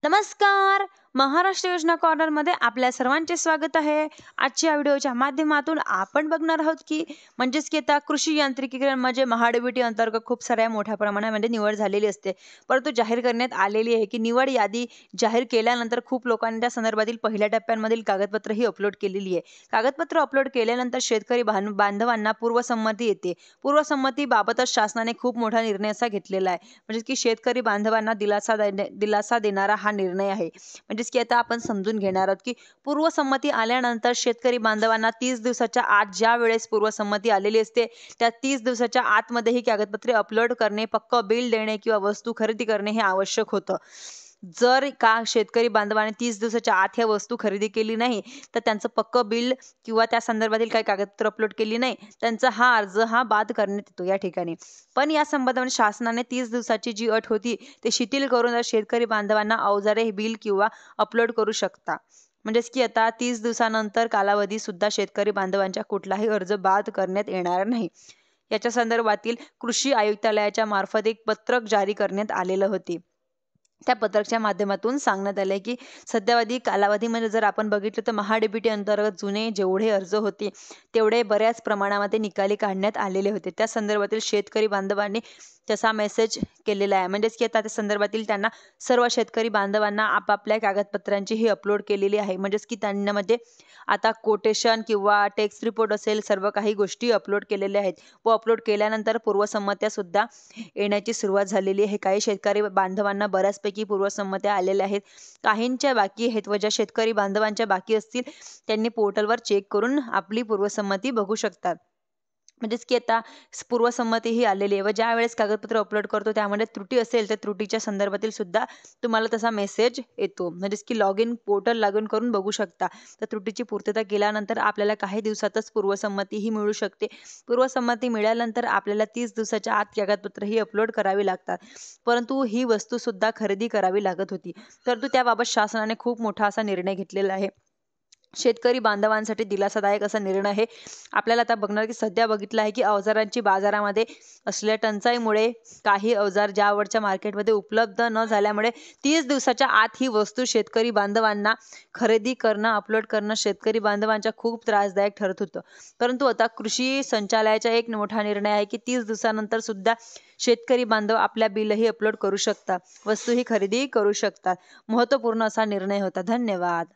नमस्कार. महाराष्ट्र योजना कॉर्नरमध्ये आपल्या सर्वांचे स्वागत आहे. आजच्या व्हिडिओच्या माध्यमातून आपण बघणार आहोत की आता कृषी यांत्रिकीकरण म्हणजे महाडीबीटी अंतर्गत खूप साऱ्या मोठ्या प्रमाणामध्ये निवड झालेली असते, परंतु जाहीर करण्यात आलेली आहे की निवड यादी जाहीर केल्यानंतर खूप लोकांनी त्या संदर्भातील पहिल्या टप्प्यांमधील कागदपत्र ही अपलोड केलेली आहे. कागदपत्र अपलोड केल्यानंतर शेतकरी बांधवांना पूर्वसंमती येते. पूर्वसंमतीबाबतच शासनाने खूप मोठा निर्णय असा घेतलेला आहे, म्हणजे की शेतकरी बांधवांना दिलासा देणारा हा निर्णय आहे. म्हणजेच की आता आपण समजून घेणार आहोत की पूर्वसंमती आल्यानंतर शेतकरी बांधवांना 30 दिवसाच्या आत ज्या वेळेस पूर्वसंमती आलेली असते त्या 30 दिवसाच्या आतमध्ये ही कागदपत्रे अपलोड करणे, पक्क बिल देणे किंवा वस्तू खरेदी करणे हे आवश्यक होतं. जर का शेतकरी बांधवांनी 30 दिवसाच्या आत ह्या वस्तू खरेदी केली नाही तर त्यांचं पक्क बिल किंवा त्या संदर्भातील काही कागदपत्र अपलोड केली नाही, त्यांचा हा अर्ज बाद करण्यात येतो या ठिकाणी. पण या संबंधाने शासनाने 30 दिवसाची जी अट होती ते शिथिल करून शेतकरी बांधवांना अवजारे बिल किंवा अपलोड करू शकता. म्हणजेच की आता 30 दिवसानंतर कालावधी सुद्धा शेतकरी बांधवांच्या कुठलाही अर्ज बाद करण्यात येणार नाही. याच्या संदर्भातील कृषी आयुक्तालयाच्या मार्फत एक पत्रक जारी करण्यात आलेलं होते. त्या पत्रकच्या माध्यमातून सांगण्यात आले की सध्यावधी कालावधीमध्ये जर आपण बघितलं तर महाडीबीटी अंतर्गत जुने जेवढे अर्ज होते तेवढे बऱ्याच प्रमाणामध्ये निकाली काढण्यात आलेले होते. त्या संदर्भातील शेतकरी बांधवांनी तसा मेसेज केलेला आहे. म्हणजेच की आता त्या संदर्भातील त्यांना सर्व शेतकरी बांधवांना आपापल्या कागदपत्रांची ही अपलोड केलेली आहे. म्हणजेच की त्यांना आता कोटेशन किंवा टेक्स्ट रिपोर्ट असेल, सर्व काही गोष्टी अपलोड केलेल्या आहेत व अपलोड केल्यानंतर पूर्वसंमत्या सुद्धा येण्याची सुरुवात झालेली आहे. काही शेतकरी बांधवांना बऱ्याचपैकी पूर्वसंमत्या आलेल्या आहेत, काहींच्या बाकी आहेत व ज्या शेतकरी बांधवांच्या बाकी असतील त्यांनी पोर्टलवर चेक करून आपली पूर्वसंमती बघू शकतात. म्हणजेच की आता पूर्वसंमती ही आलेली आहे व ज्या वेळेस कागदपत्र अपलोड करतो त्यामध्ये त्रुटी असेल तर त्रुटीच्या संदर्भातील सुद्धा तुम्हाला तसा मेसेज येतो. म्हणजेच की लॉग इन पोर्टल लागून करून बघू शकता. तर त्रुटीची पूर्तता केल्यानंतर आपल्याला काही दिवसातच पूर्वसंमती ही मिळू शकते. पूर्वसंमती मिळाल्यानंतर आपल्याला 30 दिवसाच्या आत कागदपत्र ही अपलोड करावी लागतात, परंतु ही वस्तू सुद्धा खरेदी करावी लागत होती. परंतु त्याबाबत शासनाने खूप मोठा असा निर्णय घेतलेला आहे. शेतकरी बांधवांसाठी दिलासादायक असा निर्णय आहे. आपल्याला आता बघणार की सध्या बघितलं आहे की अवजारांची बाजारामध्ये असलेल्या टंचाईमुळे काही अवजार ज्यावरच्या मार्केटमध्ये उपलब्ध न झाल्यामुळे 30 दिवसाच्या आत ही वस्तू शेतकरी बांधवांना खरेदी करणं, अपलोड करणं शेतकरी बांधवांच्या खूप त्रासदायक ठरत होतं. परंतु आता कृषी संचालयाचा एक मोठा निर्णय आहे की 30 दिवसानंतर सुद्धा शेतकरी बांधव आपल्या बिलही अपलोड करू शकतात, वस्तू ही खरेदी करू शकतात. महत्त्वपूर्ण असा निर्णय होता. धन्यवाद.